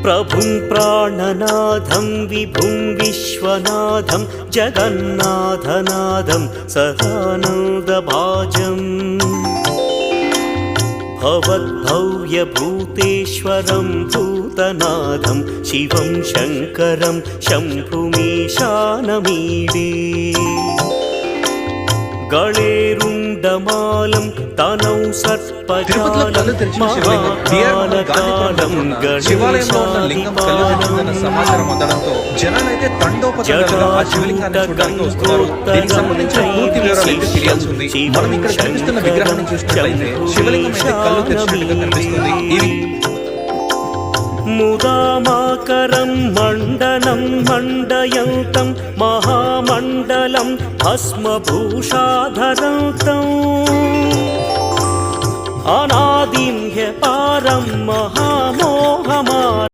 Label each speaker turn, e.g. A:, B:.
A: प्रभुं प्राणनाथं विभुं विश्वनाथं जगन्नाथनाथं सदानन्दभाजम् भवद्भव्यभूतेश्वरं भूतनाथं शिवं शङ्करं शम्भुमीशानमीडे गणेरुण्डमालं तनौ सर्पजालं महाकालं
B: గణేశాదిపాలం సమాచారం అందడంతో జనాలైతే తండోపతండాలుగా ఆ శివలింగాన్ని చూడడానికి వస్తున్నారు. దీనికి సంబంధించిన పూర్తి వివరాలు అయితే తెలియాల్సి ఉంది. మనం ఇక్కడ కనిపిస్తున్న విగ్రహాన్ని చూసినట్లయితే శివలింగం అయితే కళ్ళు తెరిచినట్టుగా కనిపిస్తుంది. ఇది
A: मुदामाकरं मण्डनं मण्डयन्तं महामण्डलं भस्मभूषाधरन्तम् अनादिं ह्यपारं महामोहमा